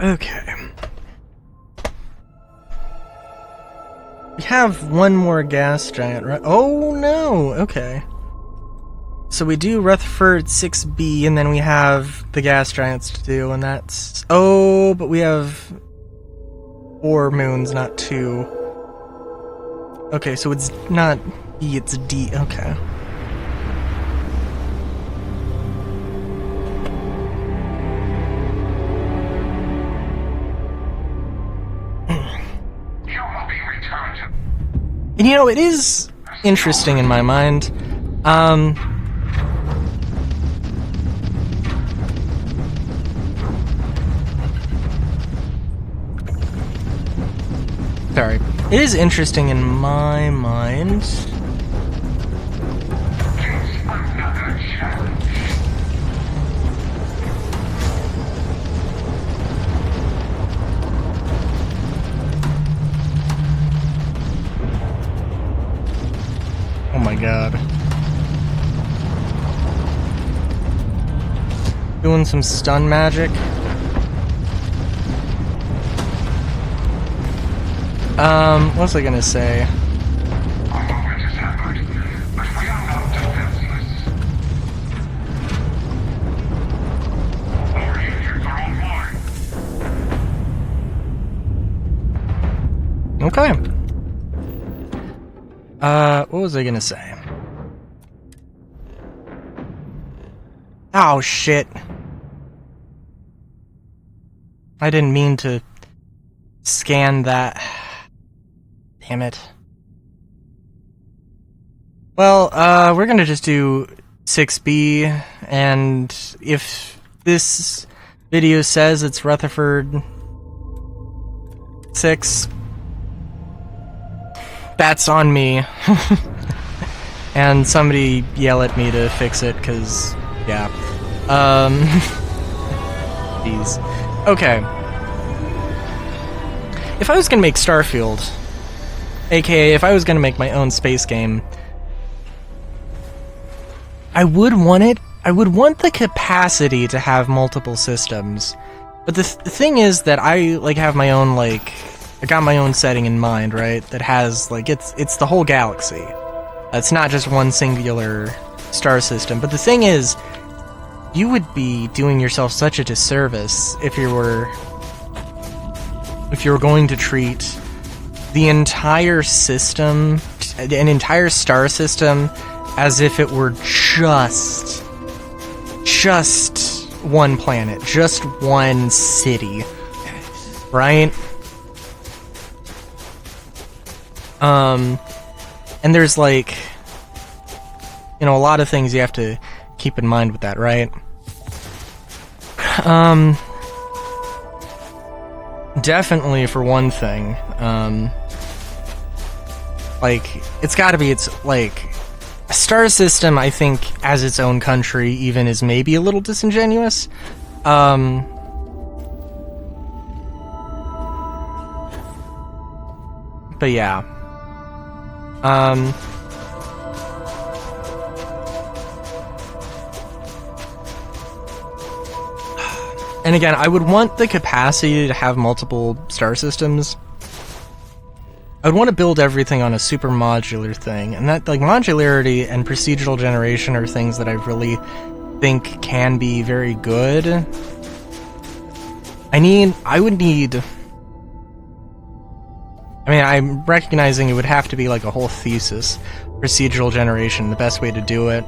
Okay. We have one more gas giant, right? Oh no! Okay. So we do Rutherford 6B, and then we have the gas giants to do, and that's... Oh, but we have 4 moons, not 2. Okay, so it's not E, it's D. Okay. And you know, it is interesting in my mind. Sorry. It is interesting in my mind. Oh my god. Doing some stun magic. What was I gonna say? Okay. What was I gonna say? Oh, shit. I didn't mean to scan that. Damn it. Well, we're gonna just do 6B, and if this video says it's Rutherford 6, that's on me. And somebody yell at me to fix it, cause, yeah. Jeez. Okay. If I was gonna make Starfield, aka if I was gonna make my own space game, I would want the capacity to have multiple systems. But the thing is that I, like, have my own, like, I got my own setting in mind, right? That has, like, it's the whole galaxy. It's not just one singular star system. But the thing is, you would be doing yourself such a disservice if you were going to treat the entire system, an entire star system, as if it were just one planet, just one city, right? And there's, like, you know, a lot of things you have to keep in mind with that, right? Definitely, for one thing, like, it's gotta be, like, a star system, I think, as its own country, even, is maybe a little disingenuous. But yeah. And again, I would want the capacity to have multiple star systems. I would want to build everything on a super modular thing, and that, like, modularity and procedural generation are things that I really think can be very good. I mean, I'm recognizing it would have to be like a whole thesis. Procedural generation, the best way to do it.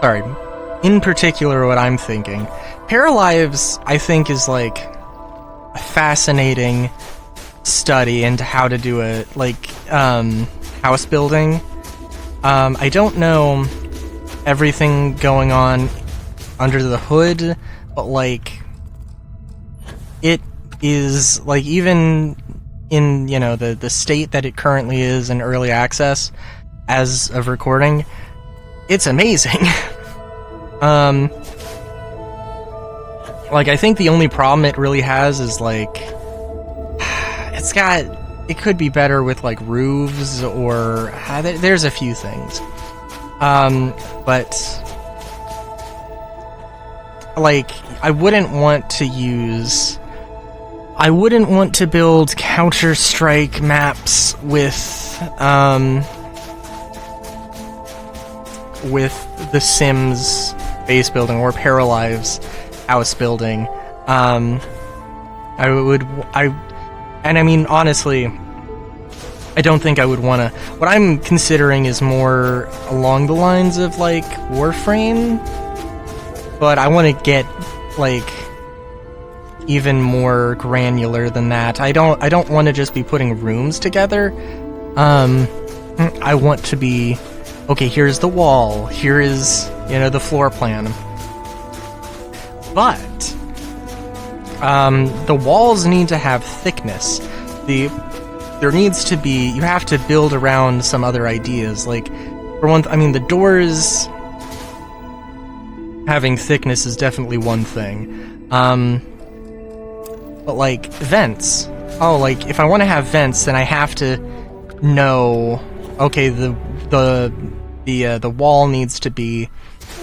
Sorry. In particular, what I'm thinking. Paralives, I think, is, like, a fascinating study into how to do it, like, house building. I don't know everything going on under the hood, but, like, it is, like, even in, you know, the state that it currently is in early access as of recording, it's amazing. Like, I think the only problem it really has is, like, it could be better with, like, roofs, or there's a few things. But like, I wouldn't want to build Counter-Strike maps with the Sims base building or Paralives house building. I mean, honestly, I don't think I would want to. What I'm considering is more along the lines of like Warframe, but I want to get like even more granular than that. I don't want to just be putting rooms together. I want to be, okay, here's the wall, here is, the floor plan. But the walls need to have thickness. There needs to be, you have to build around some other ideas. Like, for one, the doors having thickness is definitely one thing. But like vents. Oh, like if I want to have vents, then I have to know, okay, the wall needs to be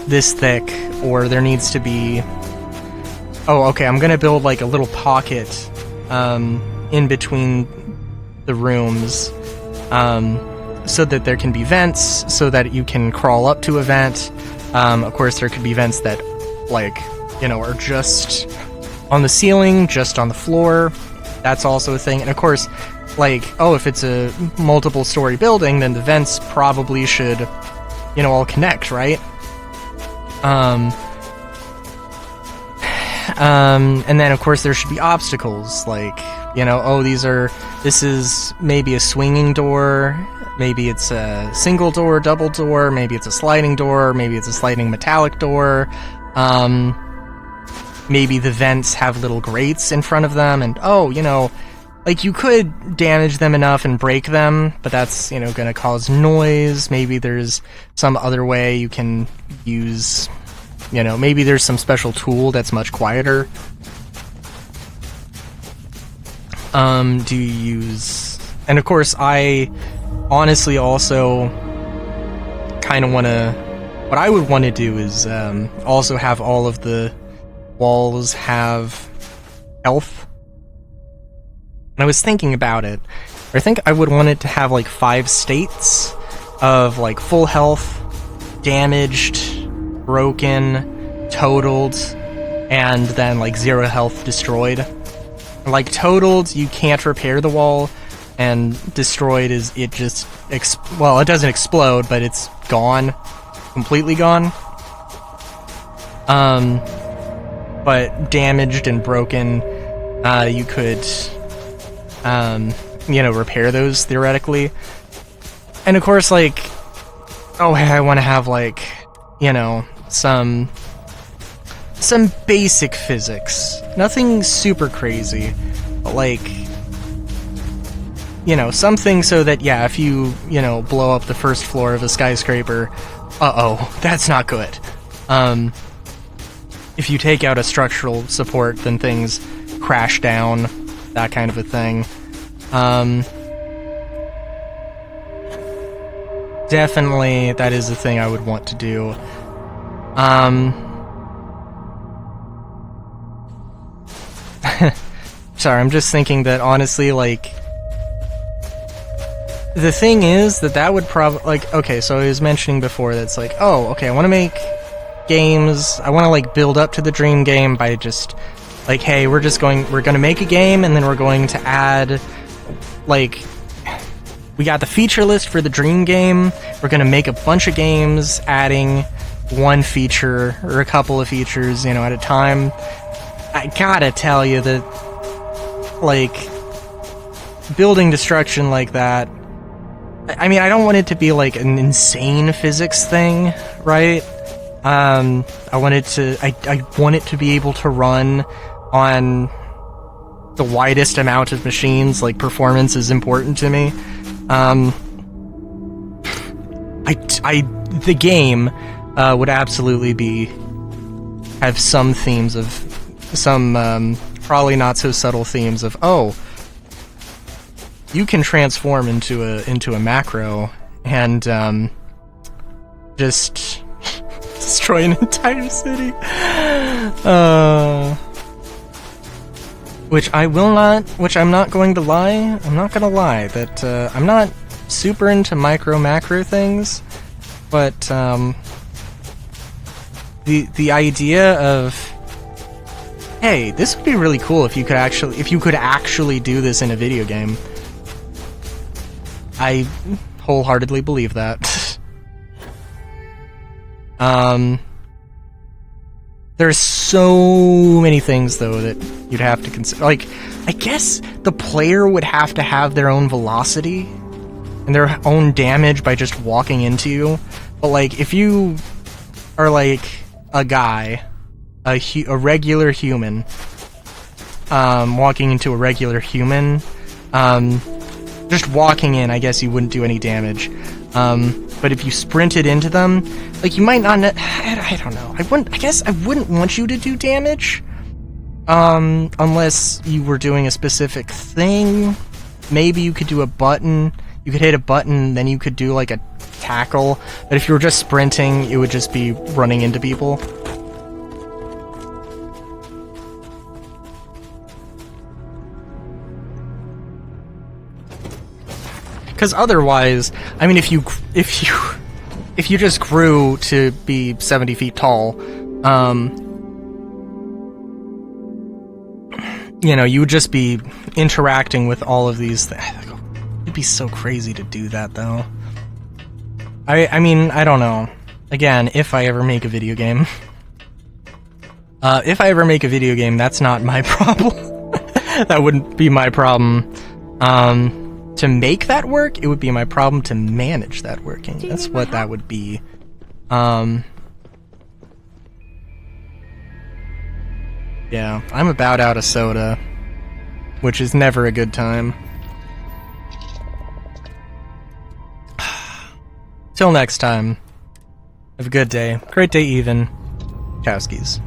this thick, or there needs to be, oh, okay, I'm gonna build like a little pocket in between the rooms, so that there can be vents, so that you can crawl up to a vent. Of course, there could be vents that, like, are just on the ceiling, just on the floor. That's also a thing. And of course, like, oh, if it's a multiple story building, then the vents probably should, all connect, right? And then of course there should be obstacles, like, oh, this is maybe a swinging door, maybe it's a single door, double door, maybe it's a sliding door, maybe it's a sliding metallic door. Maybe the vents have little grates in front of them, and like, you could damage them enough and break them, but that's, gonna cause noise. Maybe there's some other way you can use, maybe there's some special tool that's much quieter. Do you use... And of course, I honestly also kind of want to... What I would want to do is also have all of the walls have health. And I was thinking about it. I think I would want it to have like 5 states of like full health, damaged, broken, totaled, and then like 0 health, destroyed. Like totaled, you can't repair the wall, and destroyed is it just well, it doesn't explode, but it's gone, completely gone. But damaged and broken, you could, repair those theoretically. And of course, like, oh, hey, I want to have like, some basic physics. Nothing super crazy, but like, something so that, yeah, if you, blow up the first floor of a skyscraper, uh-oh, that's not good. If you take out a structural support, then things crash down, that kind of a thing. Definitely, that is a thing I would want to do. Sorry, I'm just thinking that, honestly, like, the thing is that would probably, like, okay, so I was mentioning before that's like, oh, okay, I want to make games, I want to, like, build up to the dream game by just, like, hey, we're gonna make a game, and then we're going to add, like, we got the feature list for the dream game, we're gonna make a bunch of games, adding one feature, or a couple of features, at a time. I gotta tell you that, like, building destruction like that, I mean, I don't want it to be, like, an insane physics thing, right? I want it to be able to run on the widest amount of machines. Like, performance is important to me. The game would absolutely have some themes of some probably not so subtle themes of, oh, you can transform into a macro, and just destroy an entire city. Which I'm not going to lie. I'm not gonna lie that I'm not super into micro macro things, but the idea of, hey, this would be really cool if you could actually do this in a video game. I wholeheartedly believe that. There's so many things though that you'd have to consider. Like, I guess the player would have to have their own velocity and their own damage by just walking into you. But like, if you are like a guy, a regular human, walking into a regular human, just walking in, I guess you wouldn't do any damage. But if you sprinted into them, like, you might not. I don't know. I guess I wouldn't want you to do damage, unless you were doing a specific thing. Maybe you could do a button. You could hit a button, then you could do like a tackle. But if you were just sprinting, it would just be running into people. Because otherwise, I mean, if you just grew to be 70 feet tall, you know, you would just be interacting with all of these things. It'd be so crazy to do that, though. I mean, I don't know. Again, if I ever make a video game. If I ever make a video game, that's not my problem. That wouldn't be my problem. To make that work, it would be my problem to manage that working. That's what that would be. Yeah, I'm about out of soda, which is never a good time. Till next time. Have a good day. Great day even. Chowskis.